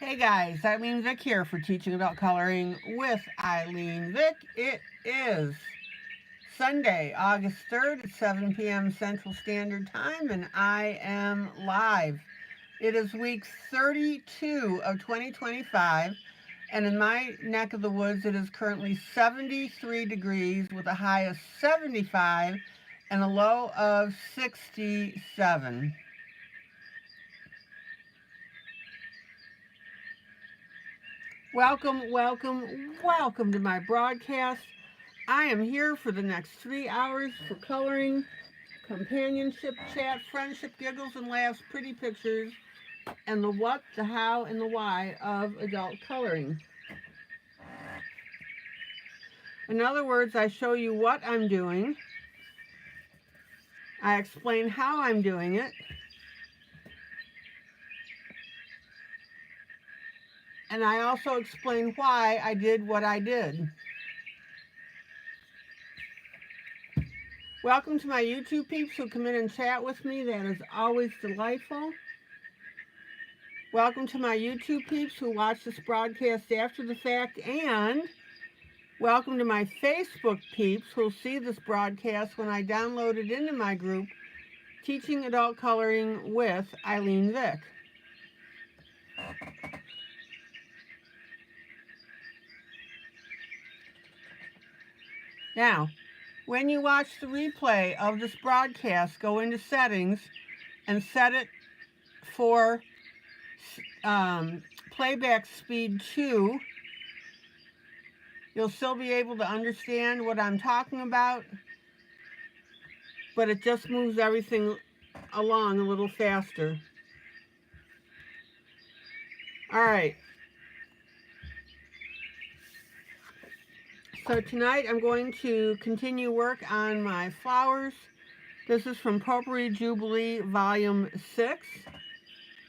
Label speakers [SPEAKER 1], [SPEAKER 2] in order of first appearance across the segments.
[SPEAKER 1] Hey guys, ILene Vick here for Teaching Adult Coloring with ILene Vick. It is Sunday, August 3rd at 7 p.m. Central Standard Time, and I am live. It is week 32 of 2025, and in my neck of the woods, it is currently 73 degrees with a high of 75 and a low of 67. Welcome to my broadcast. I am here for the next 3 hours for coloring, companionship, chat, friendship, giggles and laughs, pretty pictures, and the what, the how, and the why of adult coloring. In other words, I show you what I'm doing, I explain how I'm doing it, and I also explain why I did what I did. Welcome to my YouTube peeps who come in and chat with me. That is always delightful. Welcome to my YouTube peeps who watch this broadcast after the fact, and welcome to my Facebook peeps who'll see this broadcast when I download it into my group, Teaching Adult Coloring with ILene Vick. Now, when you watch the replay of this broadcast, go into settings and set it for playback speed 2. You'll still be able to understand what I'm talking about, but it just moves everything along a little faster. All right. So tonight I'm going to continue work on my flowers. This is from Potpourri Jubilee Volume 6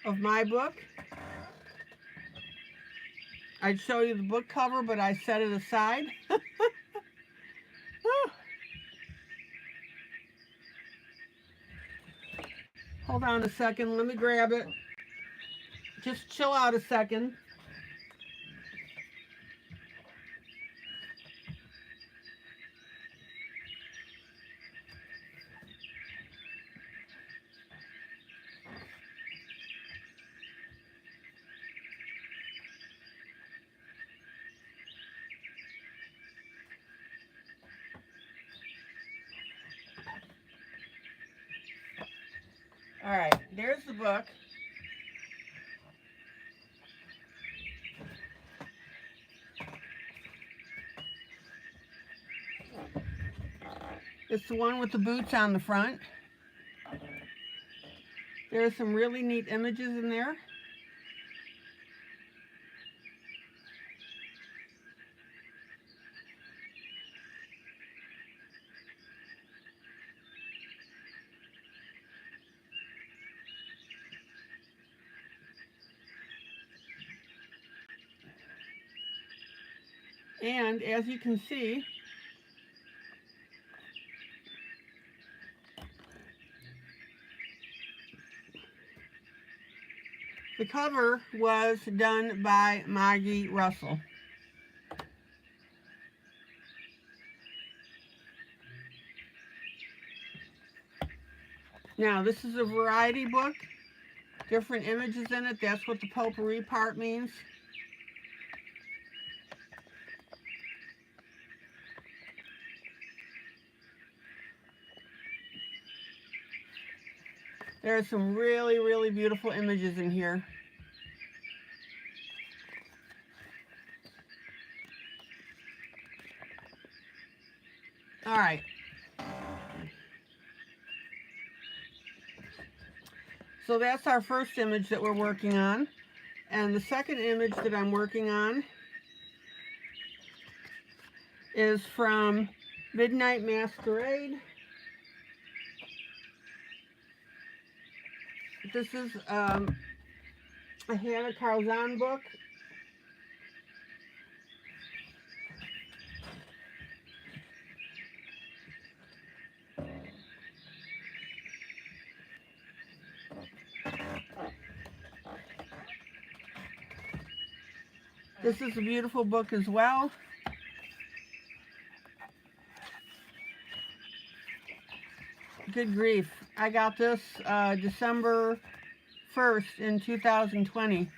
[SPEAKER 1] of my book. I'd show you the book cover, but I set it aside. Hold on a second, let me grab it. Just chill out a second. All right, there's the book. It's the one with the boots on the front. There are some really neat images in there. And as you can see, the cover was done by Maggie Russell. Now, this is a variety book, different images in it. That's what the potpourri part means. There are some really, really beautiful images in here. All right. So that's our first image that we're working on. And the second image that I'm working on is from Midnight Masquerade. This is a Hannah Carzon book. This is a beautiful book as well. Good grief. I got this December 1st in 2020.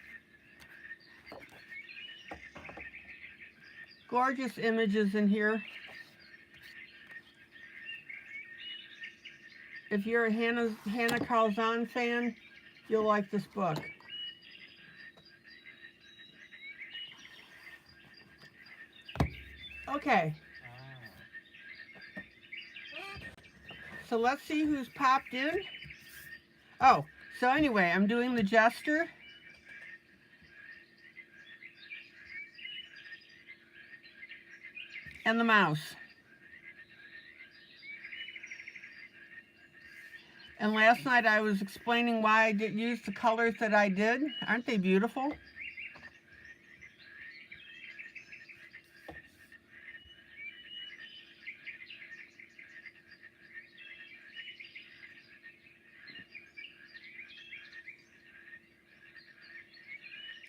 [SPEAKER 1] Gorgeous images in here. If you're a Hannah Calzon fan, you'll like this book. Okay. So let's see who's popped in. Oh, so anyway, I'm doing the Jester. And the mouse. And last night I was explaining why I did use the colors that I did. Aren't they beautiful?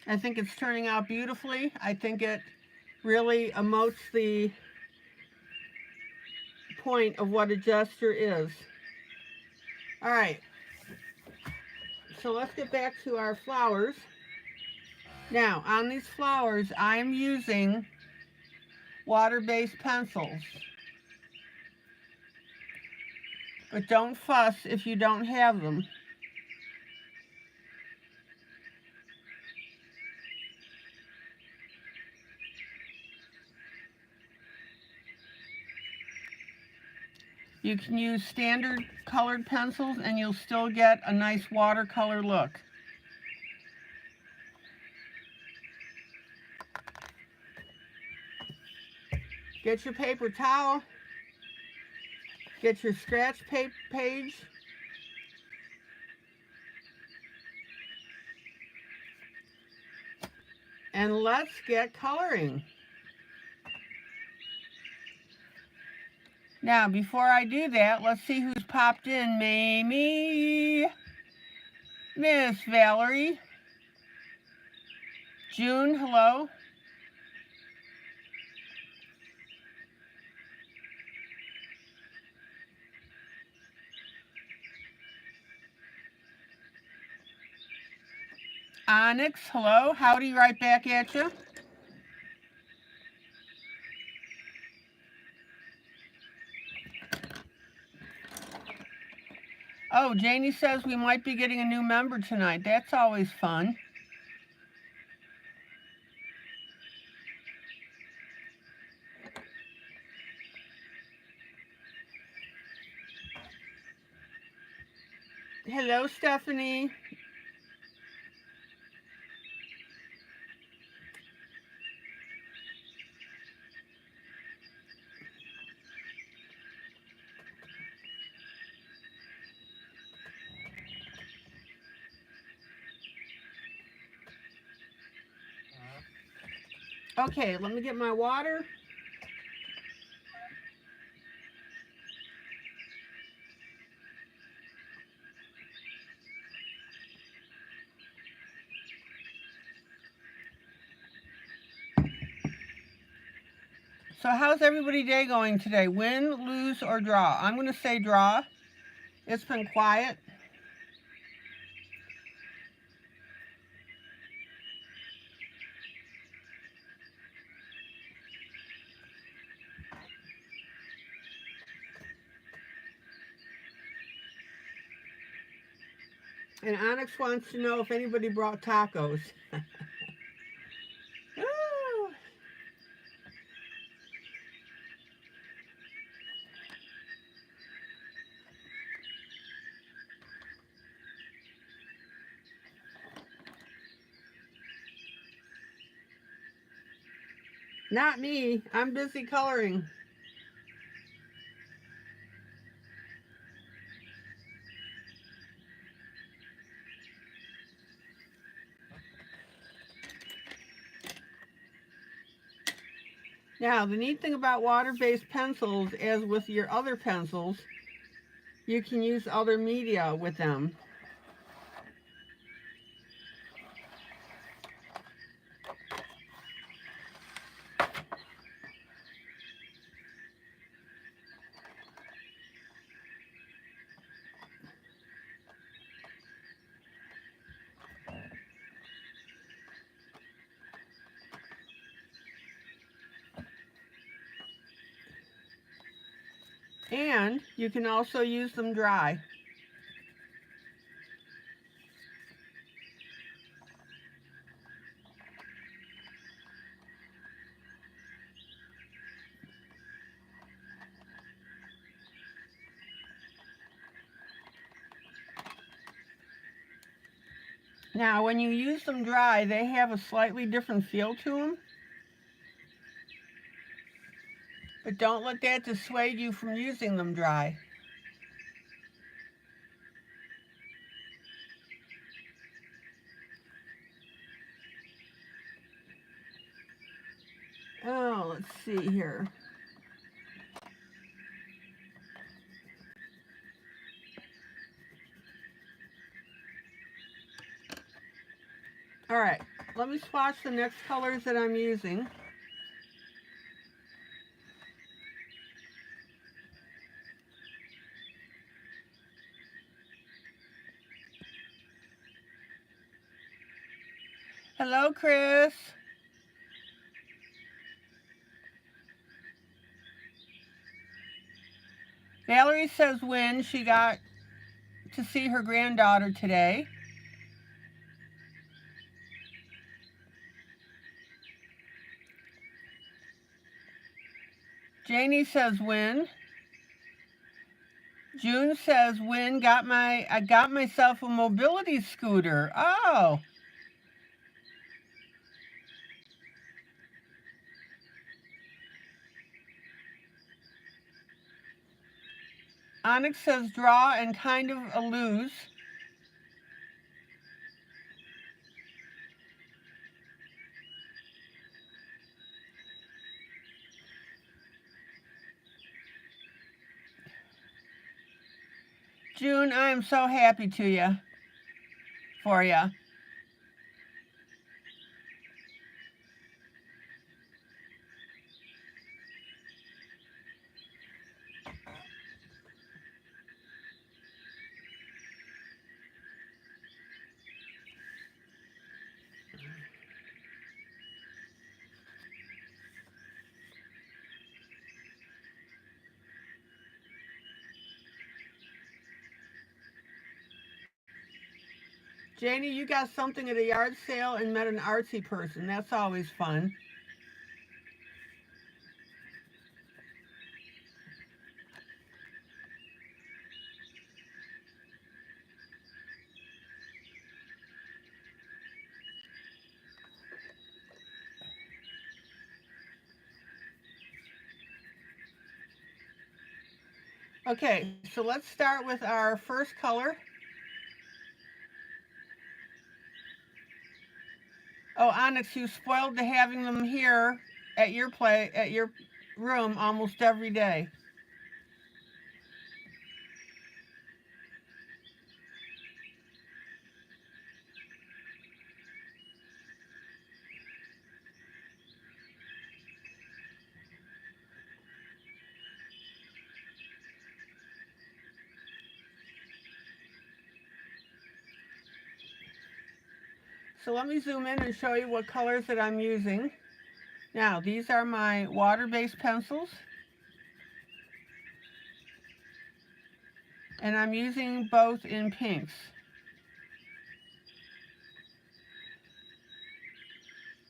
[SPEAKER 1] I think it's turning out beautifully. I think it really emotes the point of what a Jester is. All right, so let's get back to our flowers. Now, on these flowers, I'm using water-based pencils. But don't fuss if you don't have them. You can use standard colored pencils and you'll still get a nice watercolor look. Get your paper towel. Get your scratch page. And let's get coloring. Now, before I do that, let's see who's popped in. Mamie, Miss Valerie, June, hello. Onyx, hello. Howdy, right back at you. Oh, Janie says we might be getting a new member tonight. That's always fun. Hello, Stephanie. Okay, let me get my water. So how's everybody's day going today? Win, lose, or draw? I'm going to say draw. It's been quiet. And Onyx wants to know if anybody brought tacos. Not me. I'm busy coloring. Now, the neat thing about water-based pencils, as with your other pencils, you can use other media with them. And you can also use them dry. Now, when you use them dry, they have a slightly different feel to them. But don't let that dissuade you from using them dry. Oh, let's see here. All right, let me swatch the next colors that I'm using. Hello, Chris. Valerie says when she got to see her granddaughter today. Janie says when. June says when I got myself a mobility scooter. Oh. Onyx says draw and kind of a lose. June, I am so happy for you. Janie, you got something at a yard sale and met an artsy person. That's always fun. Okay, so let's start with our first color. Oh, Onyx, you spoiled to having them here at your room almost every day. So let me zoom in and show you what colors that I'm using. Now, these are my water-based pencils. And I'm using both in pinks.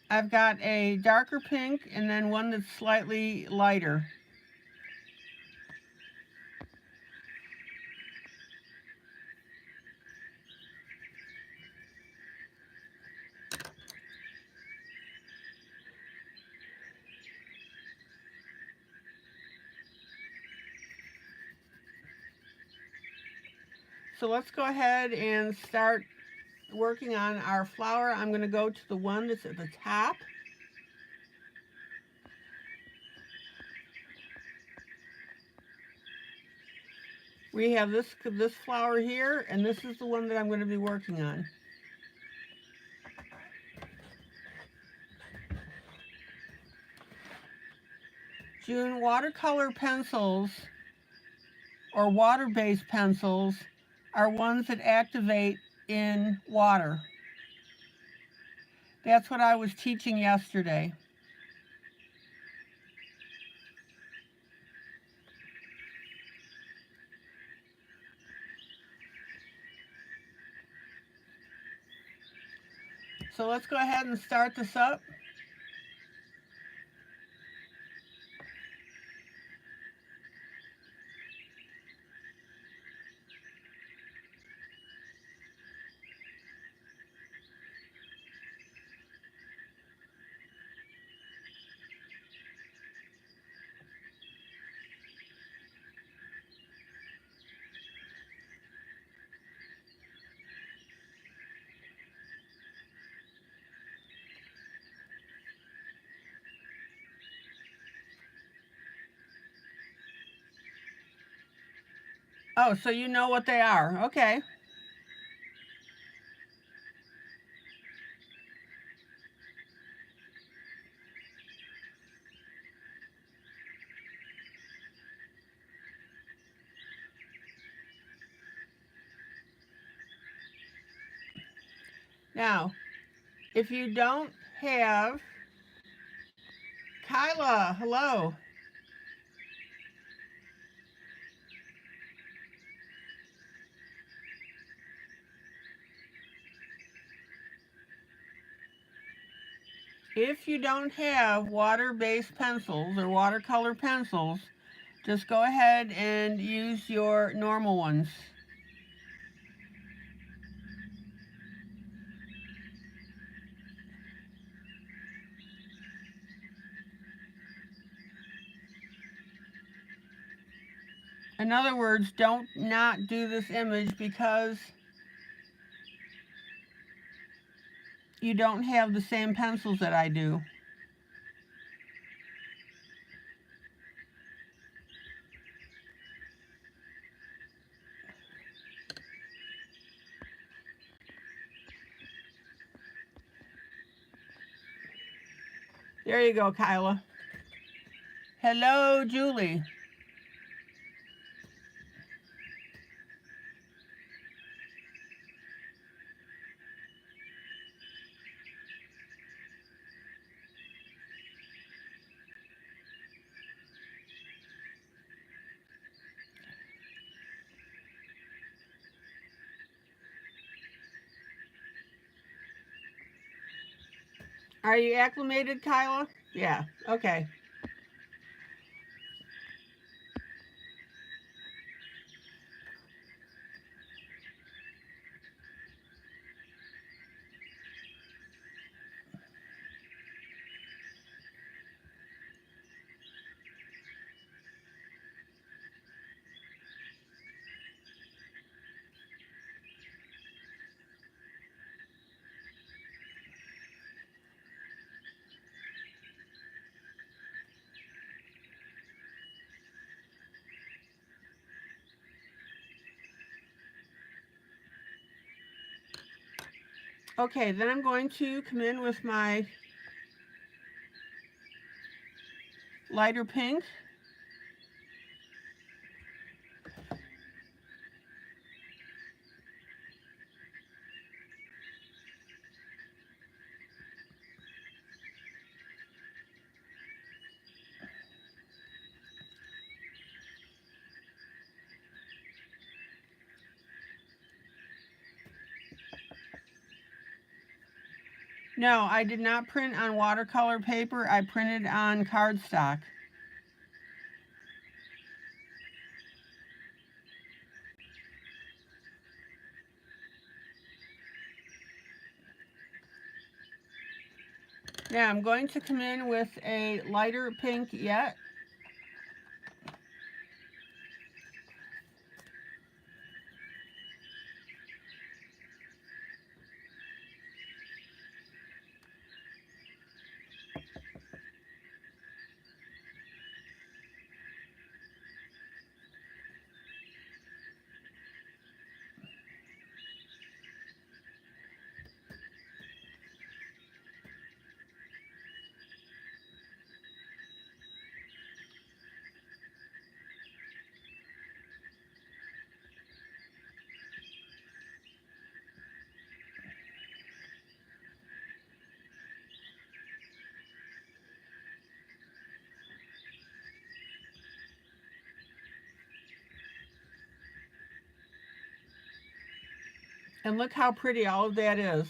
[SPEAKER 1] I've got a darker pink and then one that's slightly lighter. So let's go ahead and start working on our flower. I'm going to go to the one that's at the top. We have this flower here, and this is the one that I'm going to be working on. June, watercolor pencils or water-based pencils are ones that activate in water. That's what I was teaching yesterday. So let's go ahead and start this up. Oh, so you know what they are. Okay. Now, if you don't have Kyla, hello. If you don't have water-based pencils or watercolor pencils, just go ahead and use your normal ones. In other words, don't not do this image because you don't have the same pencils that I do. There you go, Kyla. Hello, Julie. Are you acclimated, Kyla? Yeah, okay. Okay, then I'm going to come in with my lighter pink. No, I did not print on watercolor paper. I printed on cardstock. Now I'm going to come in with a lighter pink yet. And look how pretty all of that is.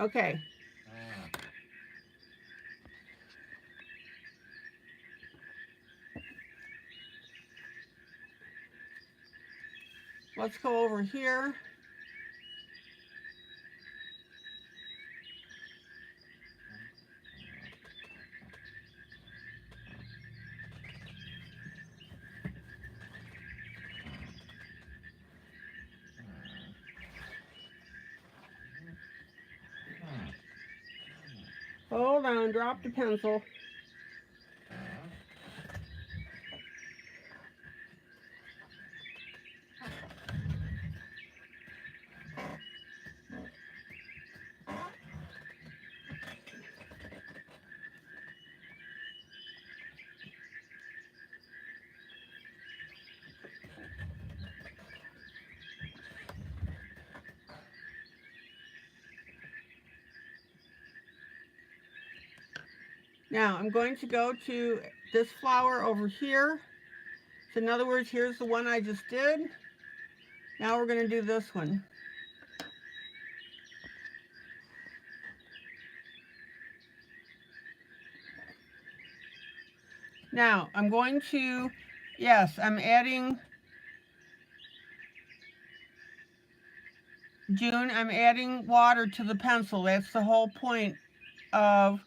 [SPEAKER 1] Okay. Let's go over here. Hold on, drop the pencil. Now I'm going to go to this flower over here. So in other words, here's the one I just did. Now we're going to do this one. Now I'm going to, yes, I'm adding, June, I'm adding water to the pencil. That's the whole point of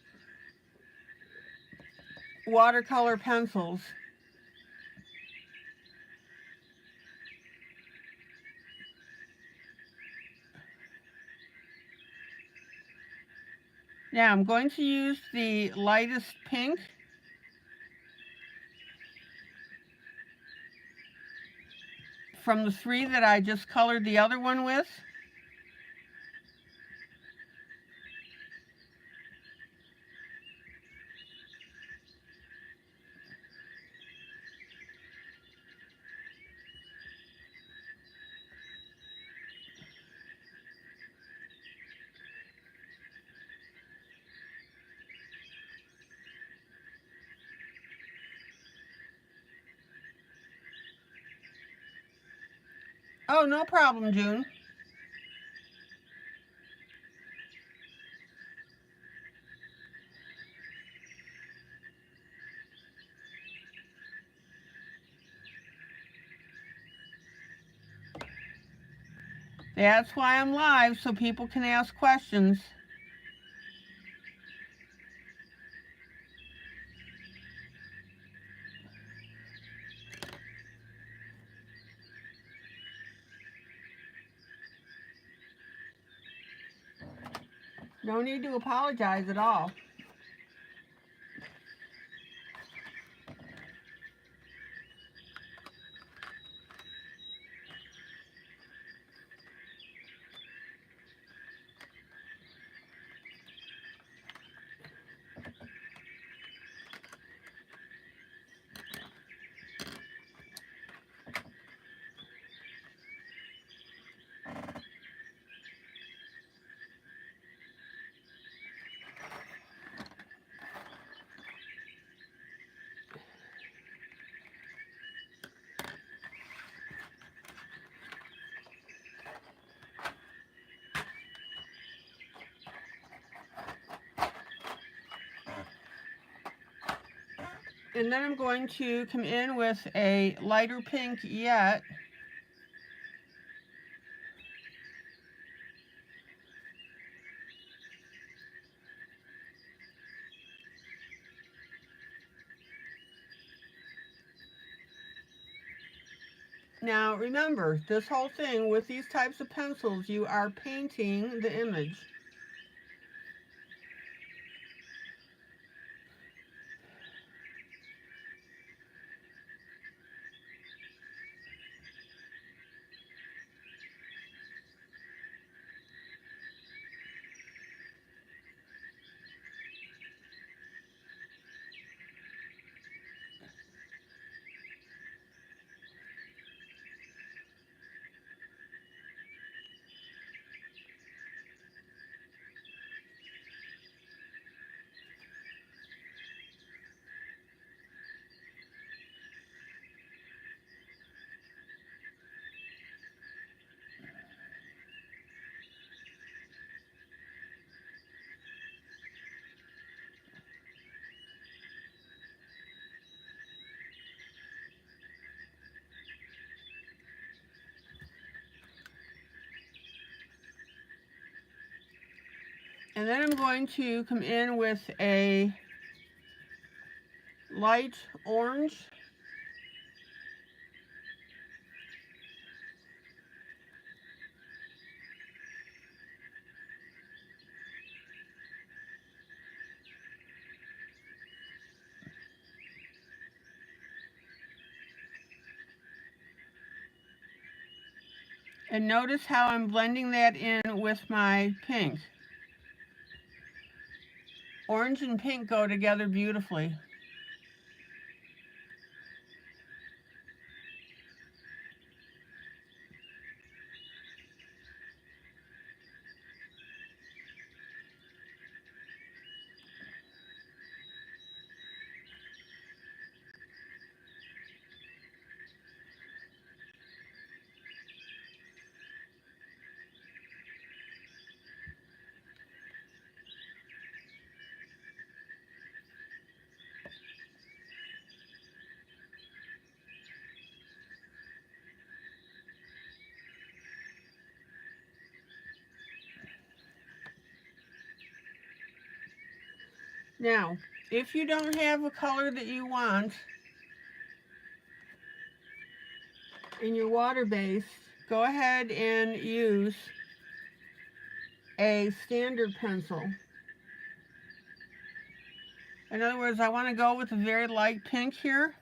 [SPEAKER 1] watercolor pencils. Now I'm going to use the lightest pink. From the three that I just colored the other one with. Oh, no problem, June. That's why I'm live, so people can ask questions. No need to apologize at all. And then I'm going to come in with a lighter pink yet. Now remember, this whole thing with these types of pencils, you are painting the image. And then I'm going to come in with a light orange. And notice how I'm blending that in with my pink. Orange and pink go together beautifully. Now, if you don't have a color that you want in your water base, go ahead and use a standard pencil. In other words, I want to go with a very light pink here.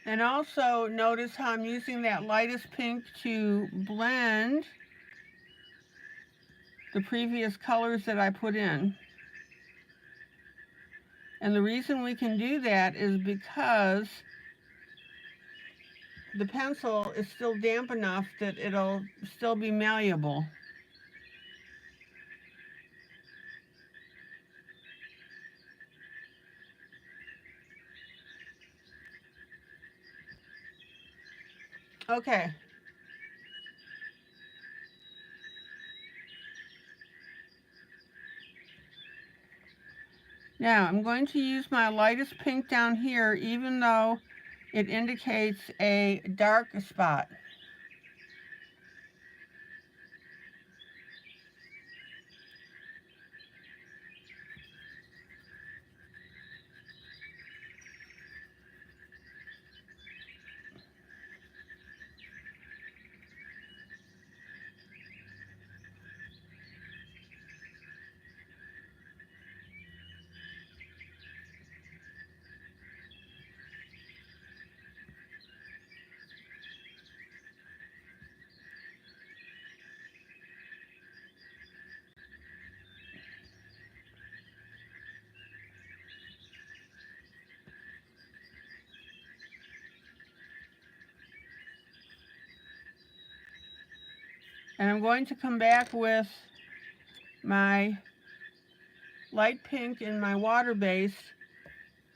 [SPEAKER 1] And also notice how I'm using that lightest pink to blend the previous colors that I put in. And the reason we can do that is because the pencil is still damp enough that it'll still be malleable. Okay. Now I'm going to use my lightest pink down here, even though it indicates a dark spot. And I'm going to come back with my light pink in my water base,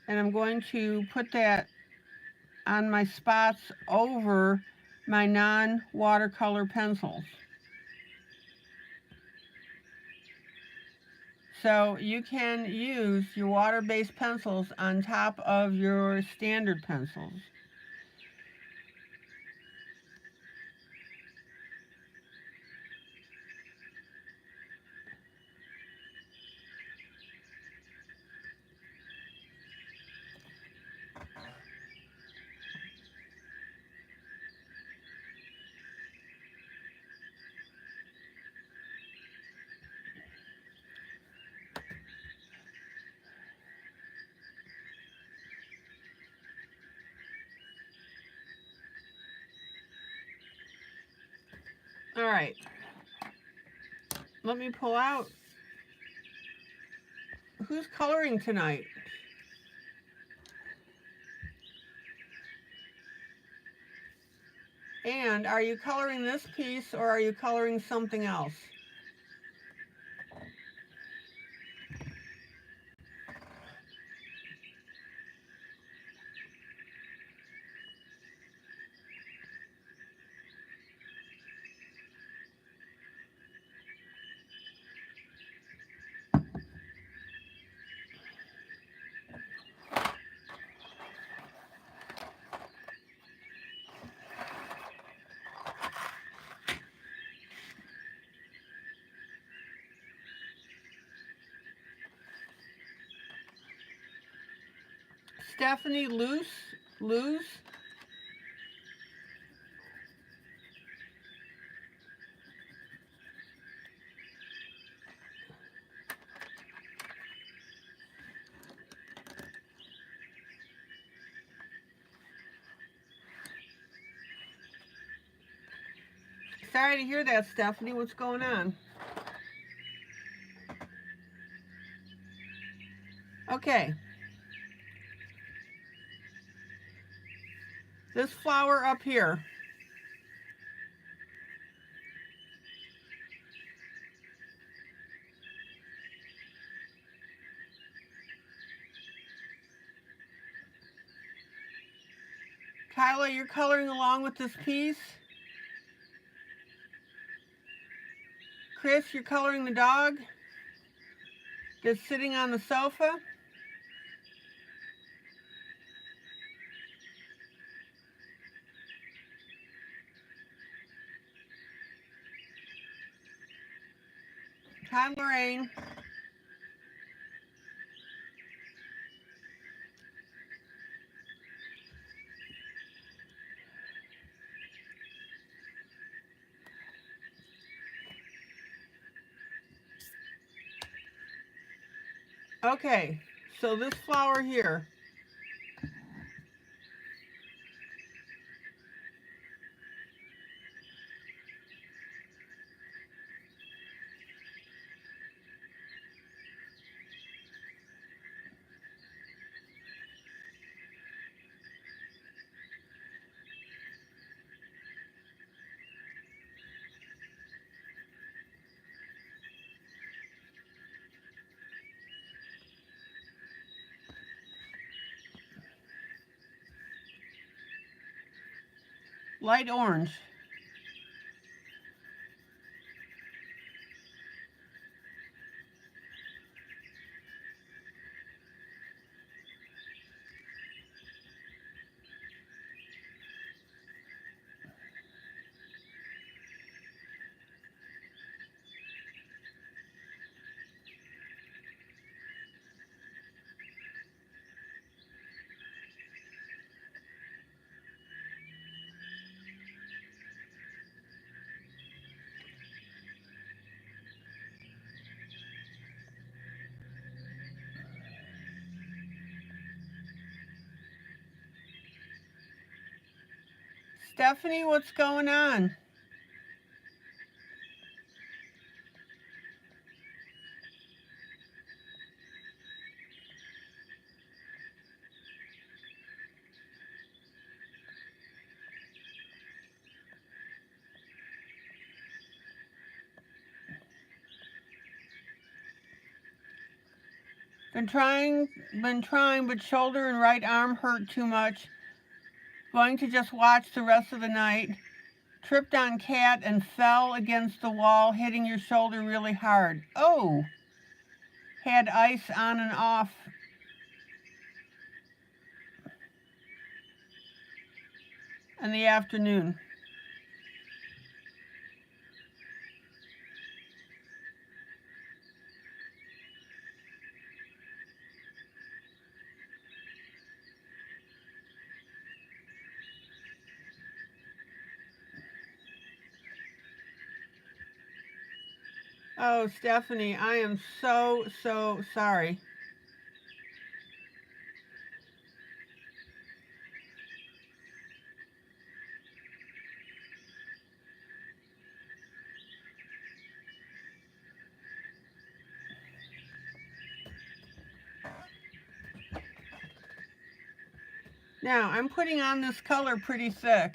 [SPEAKER 1] and I'm going to put that on my spots over my non-watercolor pencils. So you can use your water-based pencils on top of your standard pencils. All right, let me pull out. Who's coloring tonight? And are you coloring this piece or are you coloring something else? Stephanie, lose. Sorry to hear that, Stephanie. What's going on? Okay. This flower up here. Kyla, you're coloring along with this piece. Chris, you're coloring the dog that's sitting on the sofa. Hi, Lorraine. Okay, so this flower here. Light orange. Stephanie, what's going on? Been trying, but shoulder and right arm hurt too much. Going to just watch the rest of the night. Tripped on cat and fell against the wall, hitting your shoulder really hard. Oh, had ice on and off. In the afternoon. Oh, Stephanie, I am so sorry. Now, I'm putting on this color pretty thick.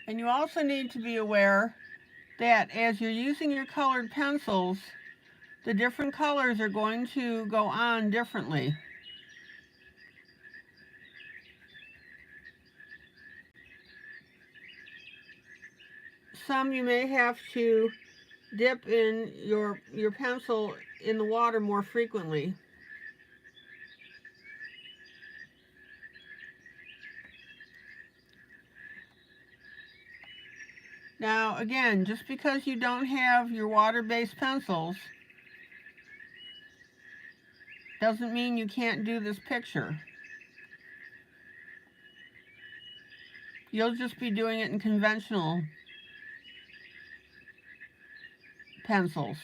[SPEAKER 1] And you also need to be aware that as you're using your colored pencils, the different colors are going to go on differently. Some you may have to dip in your pencil in the water more frequently. Now again, just because you don't have your water-based pencils doesn't mean you can't do this picture. You'll just be doing it in conventional pencils.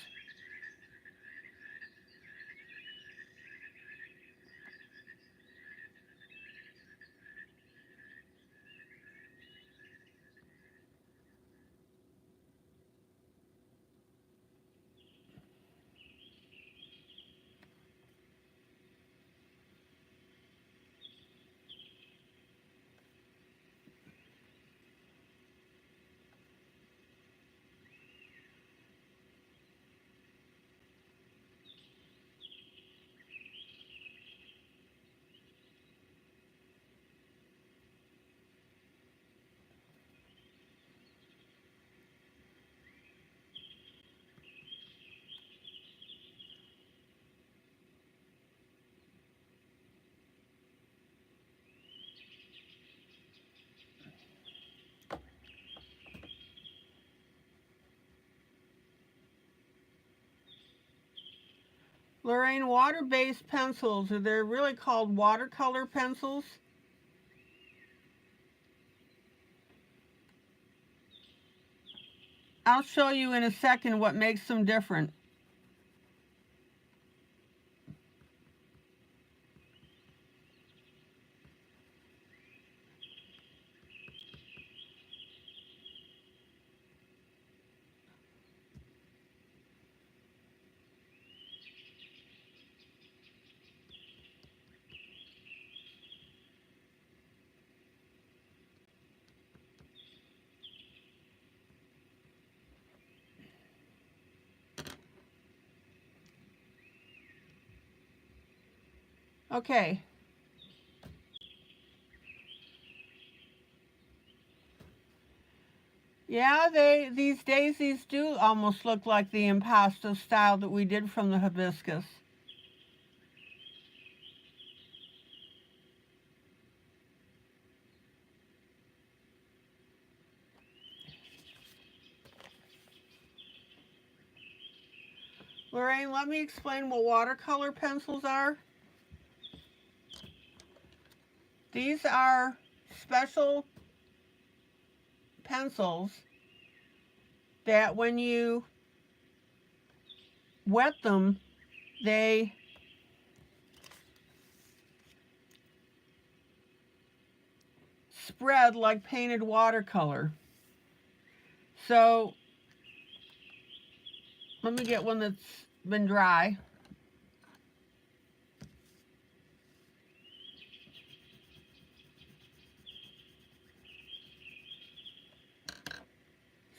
[SPEAKER 1] Lorraine, water-based pencils, they're really called watercolor pencils. I'll show you in a second what makes them different. Okay. Yeah, these daisies do almost look like the impasto style that we did from the hibiscus. Lorraine, let me explain what watercolor pencils are. These are special pencils that when you wet them, they spread like painted watercolor. So let me get one that's been dry.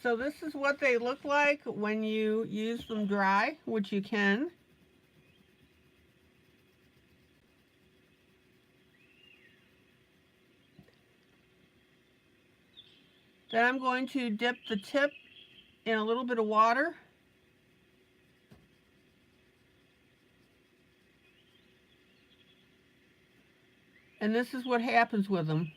[SPEAKER 1] So this is what they look like when you use them dry, which you can. Then I'm going to dip the tip in a little bit of water. And this is what happens with them.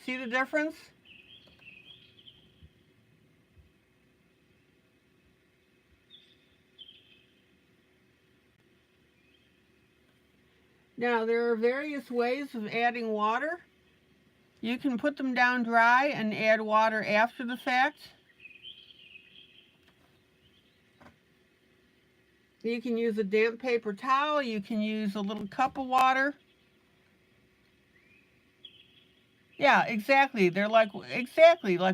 [SPEAKER 1] See the difference? Now there are various ways of adding water. You can put them down dry and add water after the fact. You can use a damp paper towel. You can use a little cup of water. Yeah, exactly. They're like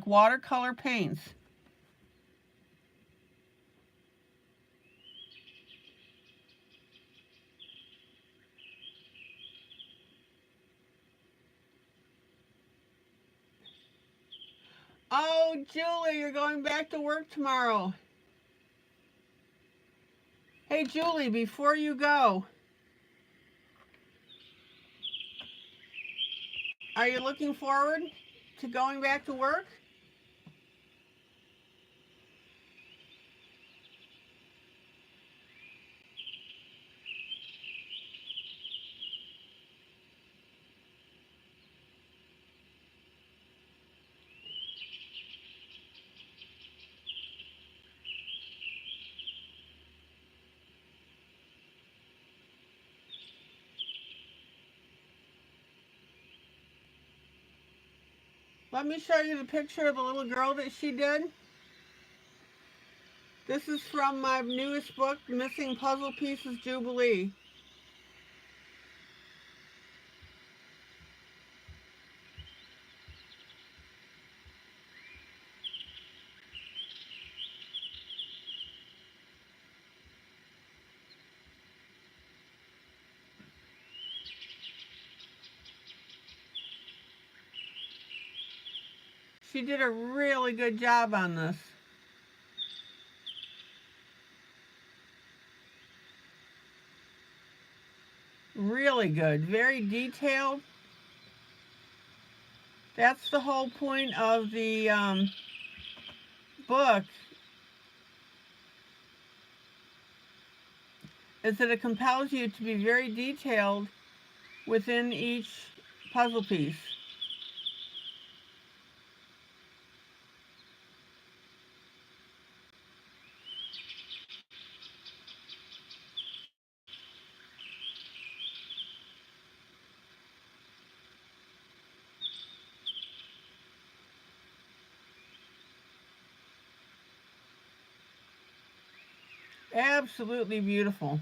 [SPEAKER 1] watercolor paints. Oh, Julie, you're going back to work tomorrow. Hey, Julie, before you go, are you looking forward to going back to work? Let me show you the picture of the little girl that she did. This is from my newest book, Missing Puzzle Pieces Jubilee. She did a really good job on this. Really good. Very detailed. That's the whole point of the book, is that it compels you to be very detailed within each puzzle piece. Absolutely beautiful.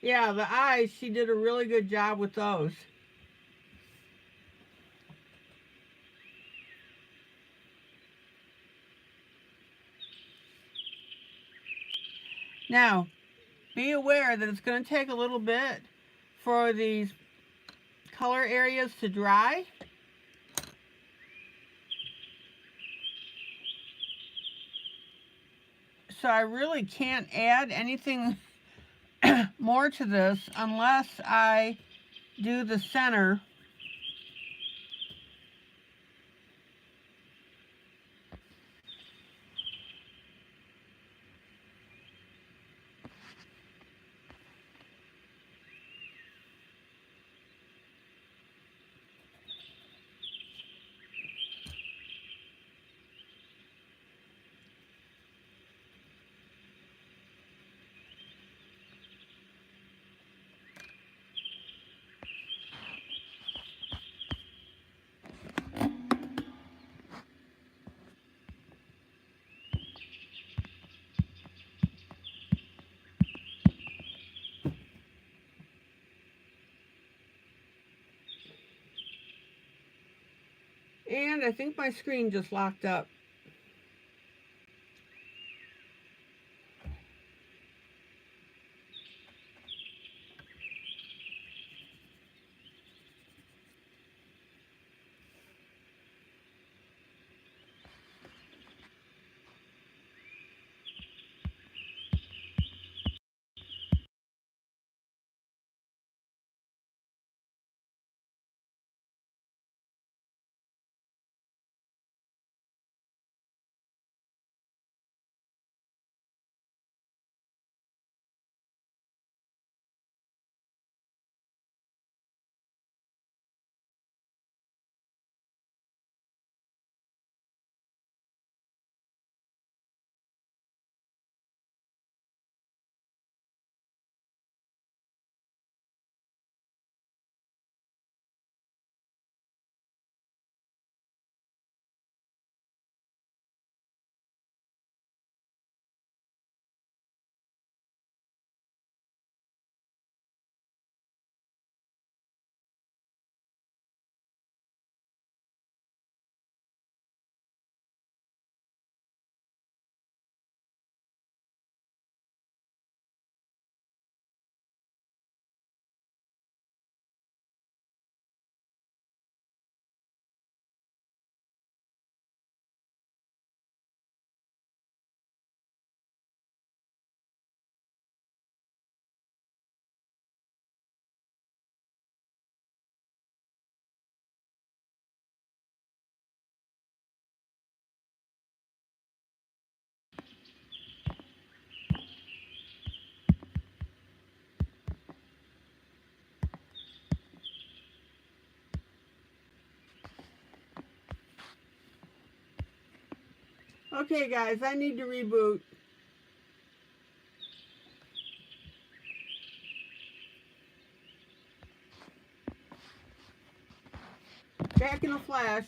[SPEAKER 1] Yeah, the eyes, she did a really good job with those. Now, be aware that it's going to take a little bit for these color areas to dry. So I really can't add anything more to this unless I do the center. And I think my screen just locked up. Okay, guys, I need to reboot. Back in a flash.